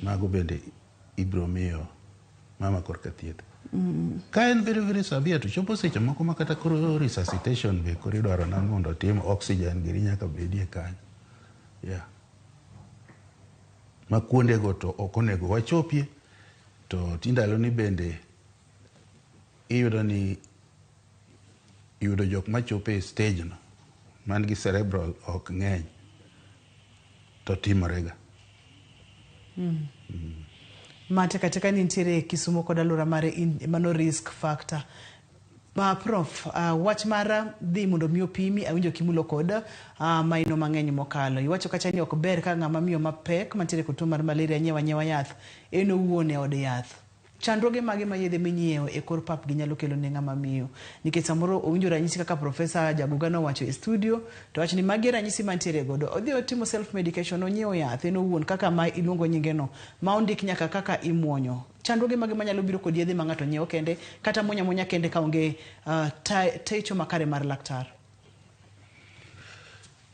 Mago bende ibro miyo mama korka thieth. Ka en very very severe to chopo seche moko makata koro resuscitation be koro idwaro na mondo tim oxygen giri nyaka bedie kanyo. Ma kuonde go to ok onego wachopie, to tindalo ni bende iyudo jok machopo e stage no man gi cerebral ok ng'eny to timorega. Mate katika ni nitiere Kisumu kod alura mare mano risk factor. Prof, wach mara dhi mondo miyo pimi awinjo kimulo kod maino mang'eny mokalo. Iwacho kacha ni ok ber ka ng'ama miyo mapek mantiere kod tuo mar malaria nyewa yath en owuon e od yath. Chandruoge mage ma yedhe minyiewo e kor pap gi nyalo kelo ne ng'ama miyo. Nikech samoro owinjo ranyisi kaka Profesa Jaguga nowacho e studio, to wacho ni magi ranyisi mantiere godo. Odhi otimo self medication, onyiewo yath en owuon kaka ma iluongo nyinge no, ma ondik nyaka kaka imuonyo. Chandruoge mage manyalo biro kod yedhe ma ng'ato nyiewo kende kata muonya kende ka onge techo makare mar laktar.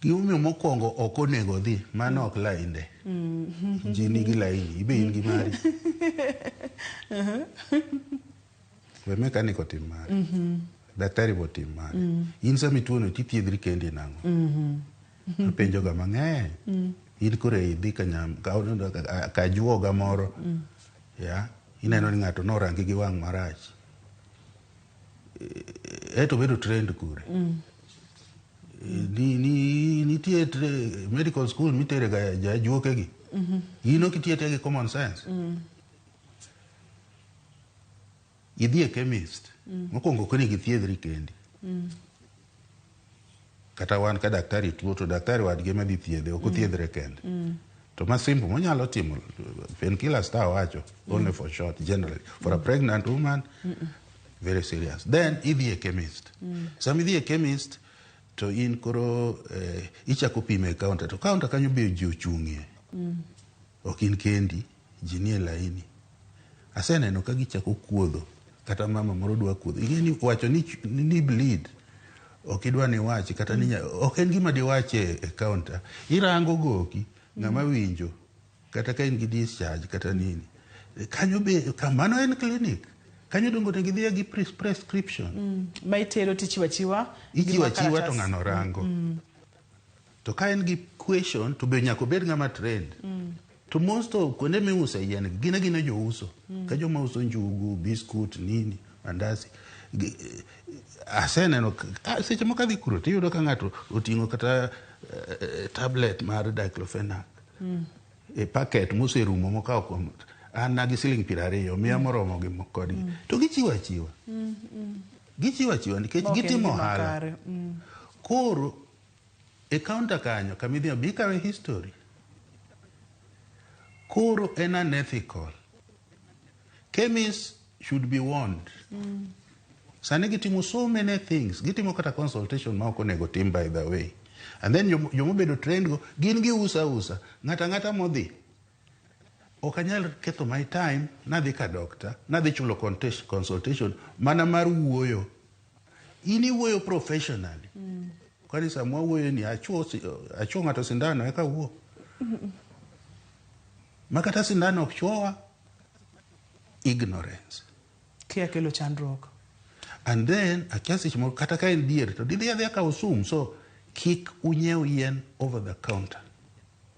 Gimomiyo mokwongo ok onego dhi, mano ok lainde. Ji nigi laini, ibe in gi mari. We mechanic otim mari. Daktari bo tim mari. In sami tuono tithiedhri kendi nang'o. Apenjo ga mang'eny. In kore idhi ka juoga moro. Ineno ni ng'ato norangi gi wang' marach. Eto bedo trend kure. Nitie medical school mitere ga jajuoke gi. Ino kitiete gi common sense. Idhi e chemist. Mokwongo koni githiedhri kendi. Kata wan ka daktari tuo to daktari wadgi ema dhi thiedhe, ok othiedhre kende. To masimple monyalo timo painkillers ta wacho only for short generally. For a pregnant woman, very serious. Then idhi e chemist. Sam idhi e chemist to in koro ichako pime e counter. To counter kanyo be ji ochung'ie. Ok in kendi, ji nie laini. Aseneno ka gichako kuodho, kata mama moro dwa kuodho. Ing'eni wacho ni bleed ok idwa ni wachi kata ni ok en gima diwache e counter, irango goki ng'ama winjo kata ka in gi discharge kata nini, kanyo be kamano en clinic, kanyo dongo ne gidhiya gi prescription ma itero tichiwa chiwa to ng'ano rango. To ka en gi question to be nyako bed ng'ama trained. To most of kuonde miuso yien gina jouso ka joma uso njugu, biskut, nini, mandazi. Aseneno seche moko adhi kuro tiyudo ka ng'ato oting'o kata tablet mar diclofenac e paket moserumo mokawo kuom an nagi siling 20 miya moromo gi kodgi, to gichiwo achiwa nikech gitimo ohala. Koro e counter kanyo kamidhi bi kawe history, koro en unethical. Chemists should be warned. Sani gitimo so many things, gitimo kata consultation ma ok onego tim by the way, and then jomobedo trained go gin gi usa ng'ata modhi ok anyal ketho my time nadhi ka doctor nadhi chulo consultation mana mar wuoyo. In iwuoyo professionally. Kwani samwa wuoyo ni achuo ng'ato sindano eka wuo makata sindano ok chuowa. Ignorance kia kelo chandruok. And then akiasi chimo kata ka en dier to didhi adhi akawo sum, so kik unyiew yien over the counter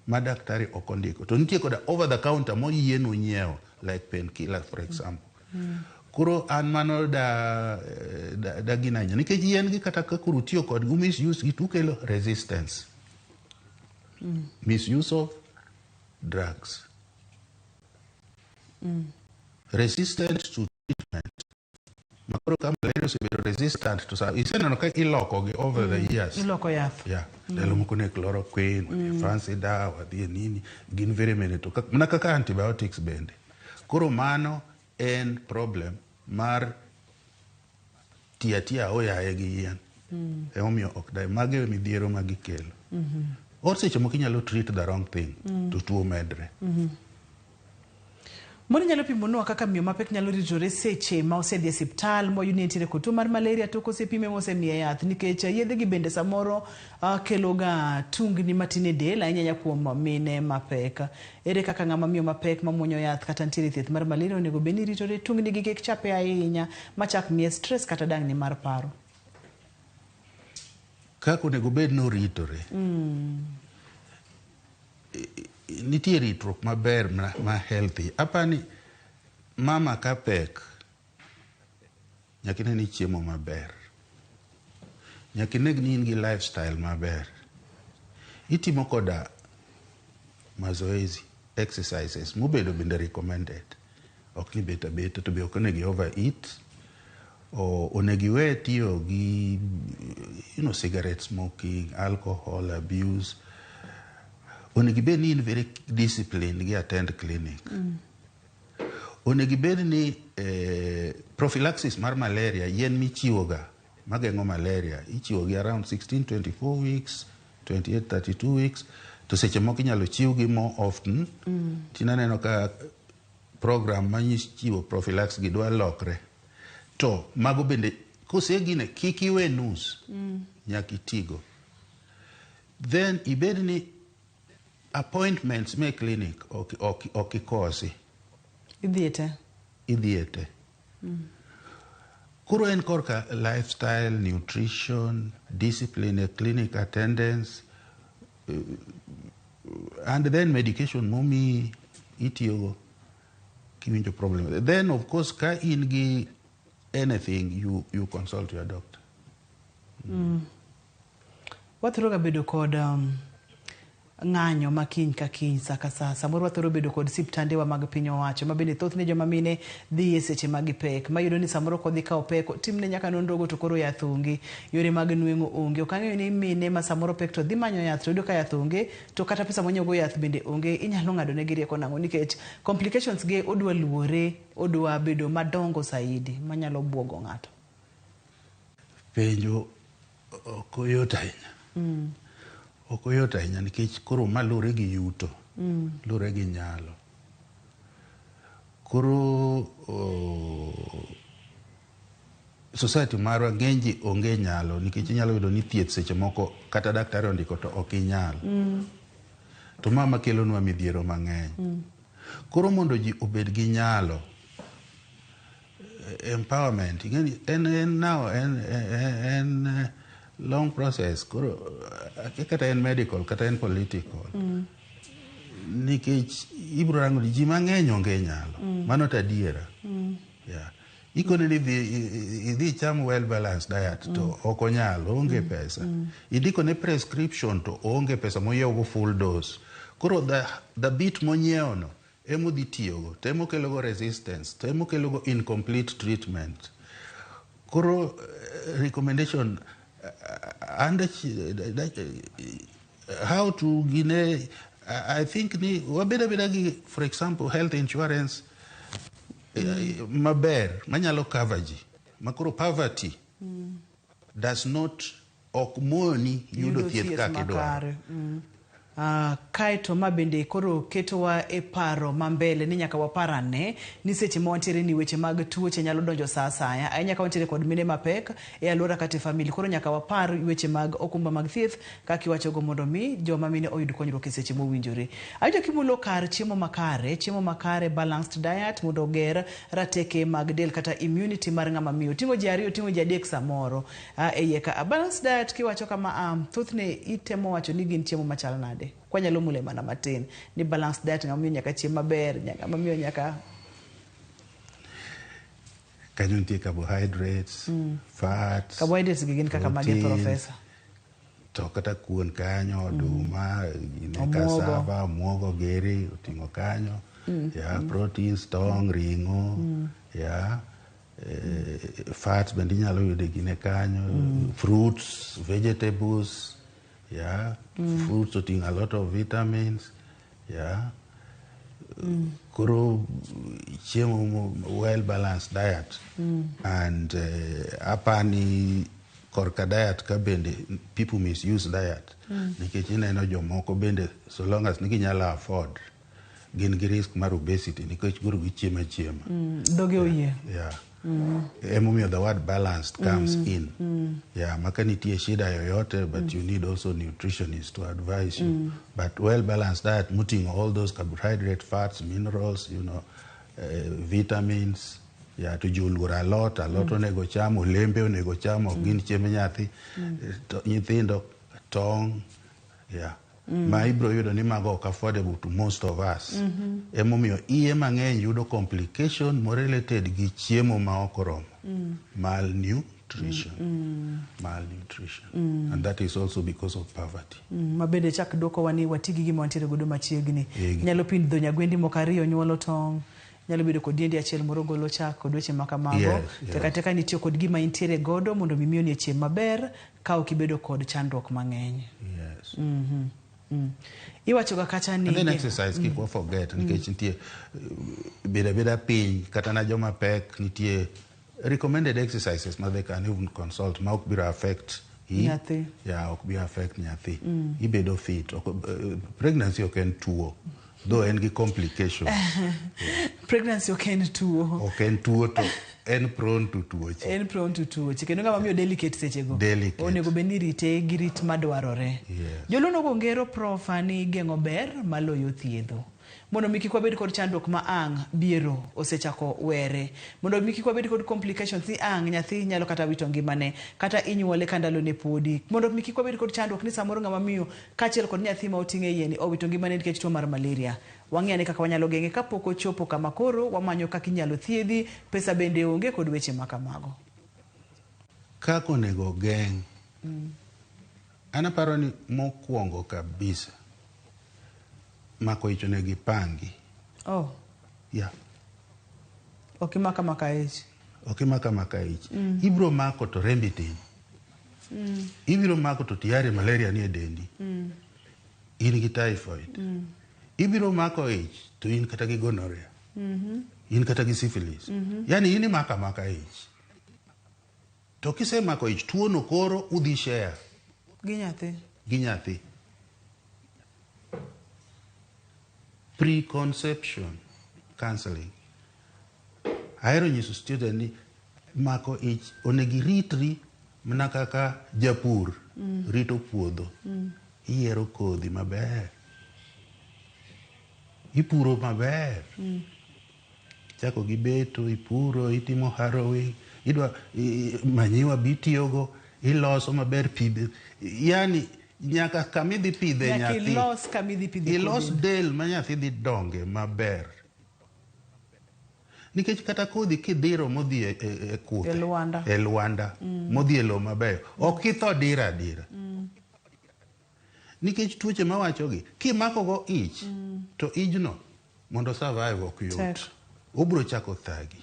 ma daktari ok ondiko. To nitie koda over the counter mo yien unyiew like painkiller for example. Kuro an mano da ginanya nikech yien gi kata ka kuro tiyo kod misuse gi tukelo resistance. Misuse of drugs. Resistant to treatment. Makoro kama leno sebedo resistant to some. Iseneno ka iloko gi over the years. Iloko yath. Yeah. Dalo moko ne chloroquine, fancy dawa, dhie nini, gin very many to. Mana kaka antibiotics bende. Koro mano en problem mar tia oyaye gi yien. Emomiyo ok dai mage midhiero magikelo. Or seche moko inyalo treat the wrong thing to tuo medre. Moni nyalo pimonwa kaka miyo mapek nyalo ritore seche ma osedhi e osiptal moyud ni nitiere tuo mar malaria to kosepime mosemiye yath, nikech yedhe gi bende samoro kelo ga tungni matin e del ahinya kuom mine mapek. Ere kaka ng'ama miyo mapek mamuonyo yath kata nitiere thieth mar malaria onego bed ni ritore tungni gi kik chape ahinya machak miye stress kata dang'ni mar paro? Kaka onego bed no ritore. Nitie ritruok maber ma healthy. Apani mama ka pek nyakine ni chiemo maber, nyakine ni in gi lifestyle maber, itimo koda mazoezi exercises mobedo bende recommended. Ok ni beta to be ok onego overeat o onego we tiyo gi cigarette smoking, alcohol abuse. Onego bed ni in very disciplined gi attend clinic. Onego bed ni prophylaxis mar malaria yen michiwo ga mageng'o malaria ichiwo gi around 16-24 weeks, 28-32 weeks, to seche moko inyalo chiw gi more often. Tinaneno ka program manyichiwo prophylaxis gi dwa lokre. To mago bende kosegine kik iwe nus nyaka itigo. Then ibed ni appointments me clinic ok ikosi. Idhiete. Kuro en korka lifestyle, nutrition, discipline, clinic attendance, and then medication momi itiyogo kiwinjo problem. Then of course ka in gi anything you consult your doctor. Wathoro ga bedo kod ng'anyo makiny ka kiny saka saa. Samoro wathoro bedo kod siptandewa mag piny owacho mabende thothne joma mine dhi e seche mag pek mayudo ni samoro kodhi kawo pek timne nyaka nonrogo to koro yath onge, yore mag nweng'o onge. Ok ang'eyo ni mine ma samoro pek to dhi manyo yath to yudo ka yath onge to kata pesa monyogo yath bende onge. Inyalo ng'ado negi rieko nang'o nikech complications ge odwa luore, odwa bedo madongo saidi manyalo buogo ng'ato. Penjo ok yot ahinya. Ok yot ahinya nikech koro malure gi yuto, lure gi nyalo. Koro society marwa ng'eny ji onge nyalo nikech inyalo yudo ni thieth seche moko kata daktari ondiko to ok inyal. To mama kelonwa midhiero mang'eny. Koro mondo ji obed gi nyalo, empowerment en long process. Koro kata en medical kata en political, nikech ibro rango ni ji mang'eny onge nyalo. Mano tadiera. Yeah. Ikone ni idhi cham well balanced diet to ok onyal, onge pesa. Idiko ne prescription to onge pesa moyiewo full dose. Koro the bit monyiewo no emo dhi tiyogo, to emo kelogo resistance, to emo kelogo incomplete treatment. Koro recommendation how to gine, I think ni wabeda gi, for example, health insurance maber manyalo cover ji makoro poverty does not okmoni yudo thieth kaka idwaro. Kaeto ma bende koro ketowa e paro mambele ni nyaka waparane ni seche ma wantiere ni weche mag tuoche nyalo donjo saa asaya. Ahinya ka wantiere kod mine mapek e alwora kata famili. Koro nyaka wapar weche mag okumba mag thieth kaka iwachogo mondo mi joma mine oyud konyruok e seche mowinjore. Aito kimulo kar chiemo makare, balanced diet mondo oger rateke mag del kata immunity mar ng'ama miyo. Tingo ji ariyo, tingo ji adek samoro. Iye ka balanced diet kiwacho kama thothne itemo wacho ni gin chiemo machal nade. Kwa nyalo mule mana matin ni balanced diet ngamiyo nyaka chiemo maber, ngamiyo nyaka kanyo nitie carbohydrates, fats. Carbohydrates gigin kaka magi professor. To kata kuon kanyo, oduma, cassava, muogo, geri oting'o kanyo. Proteins, tong', ring'o, fats bende inyalo yude gine kanyo, fruits, vegetables. Fruits oting'o a lot of vitamins. Koro chiemo well balanced diet. And apani korka diet ka bende people misuse diet. Nikech ineno jomoko bende so long as nigi nyalo afford gin gi risk mar obesity nikech guru gi chiema. Doge oye. Emomiyo the word balanced comes in. Maka nitie shida yoyote, but you need also nutritionists to advise you. But well balanced diet muting all those carbohydrate, fats, minerals, vitamins. To julura a lot onego cham, olembe onego cham, ok gin chiemb nyathi, nyithindo, tong'. Ma ibro yudo ni mago ok affordable to most of us. Emomiyo iye mang'eny yudo complication more related gi chiemo ma ok oromo. Malnutrition. And that is also because of poverty. Mabende chak dwoko wani watigi gima wantiere godo machiegni. Nyalo pidho nyagwendi moko ariyo nyuolo tong'. Nyalo bedo kod diendi achiel moro golo chak kod weche makamago. Teka nitiyo kod gima intiere godo mondo mimiyo ni chiemo maber ka ok ibedo kod chandruok mang'eny. Iwachoga kacha ni. And then exercise keep we forget nikech nitie beda piny kata na joma pek nitie recommended exercises ma they can even consult ma ok biro affect nyathi. Ok biro affect nyathi. Ibedo fit. Pregnancy ok en tuo. Though en gi complication. Pregnancy ok en tuo. Ok en tuo to en prone to tuoche. En prone to tuoche. Kendo ng'ama miyo delicate sechego. Delicate. Onego beni rite gi rit madwarore. Joluno go ngero prof ni geng'o ber maloyo thiedho. Mondo miki kwa bed kod chandruok ma ang' biero osechako were. Mondo miki kwa bed kod complications ni ang' nyathi nyalo kata wito ngimane kata inyuole ka ndalo ne podi. Mondo miki kwa bed kod chandruok ni samoro ng'ama miyo kaachiel kod nyathi ma oting'e yeni owito ngimane nikech tuo mar malaria. Wang'e kaka wanyalo geng'e kapok ochopo kama koro wamanyo kaka inyalo thiedhi, pesa bende onge kod weche makamago. Kako onego geng'. Anaparo ni mokwongo kabisa mako icho ne gipangi. Ok maka ich. Ok maka ich. Ibro mako to rembi tin. Ibro mako to tiare malaria ni e dendi. In gi typhoid. Ibro mako ich to in kata gi gonorrhea. In kata gi syphilis. Yani in maka ich. To kise mako ich tuo no koro udhi share. Gi nyathi. Preconception counseling. Ahero nyiso student ni mako ich onegi ritri mana kaka japur rito puodho. Iyiero kodhi maber, ipuro maber, chako gi beto, ipuro, itimo harrowing, idwa manyiwa bitiyogo, iloso maber pidhe, yani nyaka kamidhi pidhe nyathi, ilos del ma nyathi dhi donge maber. Nikech kata kodhi kidhiro modhi e kuthe, e lwanda, modhi e lo maber, ok itho dira dira. Nikech tuoche mawachogi, kimako go ich, to ijno mondo survive ok yot. Obro chako thagi.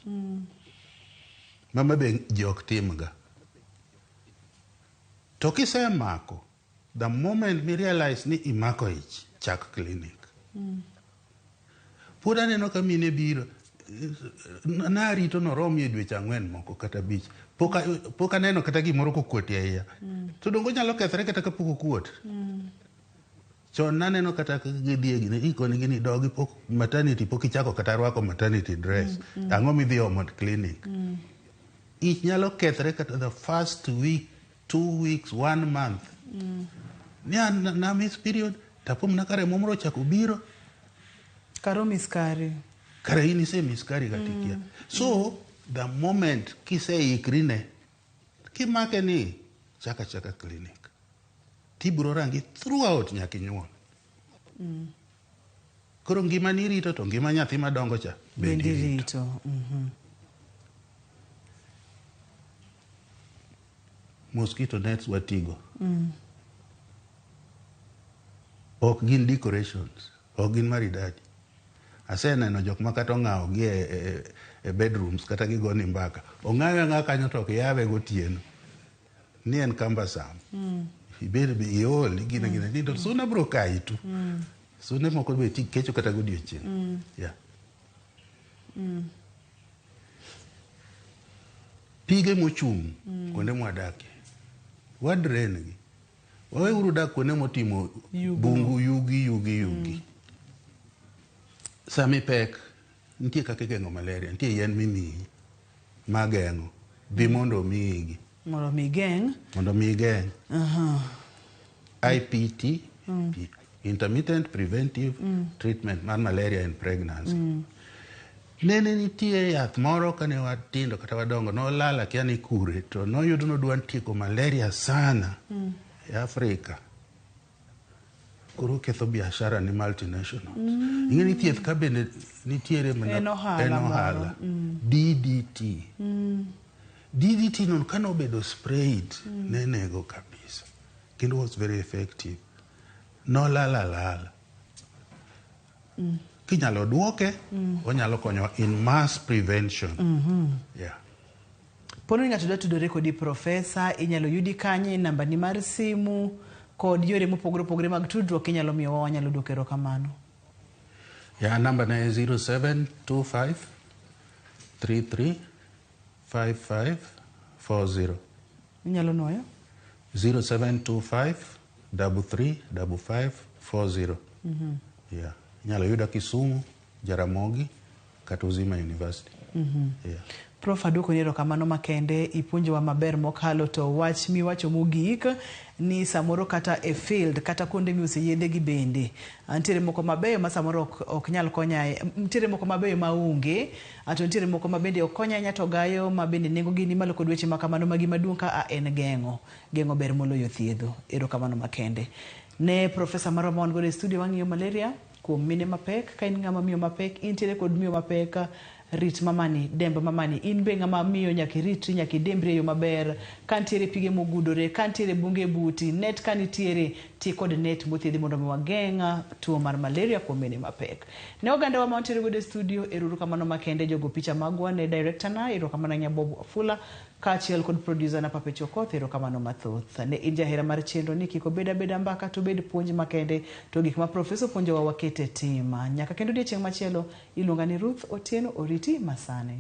Mama be jok timga. To kisemako, the moment me realize ni imako ich, chak clinic. Pod aneno ka mine biro, narito noromi e dweche 4 moko kata 5. Pok aneno kata gimoro kokuot e iya. To dongo nyalo kethre kata kapok okuot. Chon naneno kata gidhie gini, ikoni gini dogi pok maternity, pok ichako kata rwako maternity dress. Ang'o midhi omo clinic. Ich nyalo kethre kata the first week, 2 weeks, 1 month. Na miss period, tapom na kare momro chako biro. Karo miskari. Kare ini se miskari katikia. So, the moment kise ikrine, kimake ni chaka clinic. Tibro rangi throughout nyaki nyuol. Koro ngima ni rito to ngima nyathi madongo cha bendi rito. Mosquito nets watigo. Ok gin decorations, ok gin maridadi. Aseneno jok makata ong'awo gi e bedrooms kata gigoni mbaka. Ong'awe ang'a kanyo to ok yawe gotieno. Ni en kambasam. Ibere be iol gina nindo suna bro kai tu. Suna moko be kecho kata godiochieng'. Yeah. Pige mochung' kuonde mwadake. Wadren gi. Wawe uru dak kuonde motimo bungu yugi. Sami pek, nitie kaka geng'o malaria, nitie yien mimiyi mageng'o. Dhi mondo omiyigi. Mondo mi geng. IPT, intermittent preventive treatment mar malaria in pregnancy. Nene nitie yath moro kane watindo kata wadongo nolala kia ni kure to noyudo nodwa tieko malaria sana e Afrika. Koro ketho biashara ni multinational. Ing'e ni thieth ka bende nitiere mana en ohala. DDT. DDT non kano bedo sprayed nenego kabisa. Kendo was very effective. No lala. Kinyalo duoke, onyalo konyo in mass prevention. Yeah. Pono ng'ato dwa tudore kodi profesa, inyalo yudi kanye namba ni mar simu kod yore mopogore mag tudruok inyalo miyo wanyalo duoko erokamano. Yeah, namba na 0725 33 5540. Inyalo noyo? 0725 33 5540. Yeah. Inyalo yuda Kisumu, Jaramogi, kata Uzima University. Yeah. Prof aduoko ni erokamano makende ipuonjowa maber mokalo to wach miwacho mogik ni samoro kata e field kata kuonde miuse yedhe gi bende ntiere moko mabeyo ma samoro ok nyal konya, ntiere moko mabeyo maunge ato ntiere moko mabende ok konya nya to gayo mabende nengo gi ni malo kod weche makamano magi maduong' ka en geng'o ber moloyo thiedho. Erokamano makende ne profesa Maramon go e studio wang'iyo malaria kuom mine mapek. Ka in ng'ama miyo mapek, intiere kod miyo mapek, rit mamani, demb mamani, in be ng'ama miyo nyaki ritri, nyaki dembri yo maber, kantiere pige mogudore, kantiere bunge buti, net kanitiere, ti kod net mothiedhi mondo wageng'a tuo mar malaria kuom mine mapek. Ne oganda wa mantiere go e studio, erokamano makende jogo picha magwa ne director na, erokamano Nyabob Afula, kaachiel kod producer na Pape Chokoth, erokamano mathoth. Ne injahera mar chenro ni kiko beda mbaka to bed puonj makende to gik ma professor puonjowa wakete tima. Nyaka kendo odiechieng' machielo iluonga ni Ruth Otieno Oriti Masane.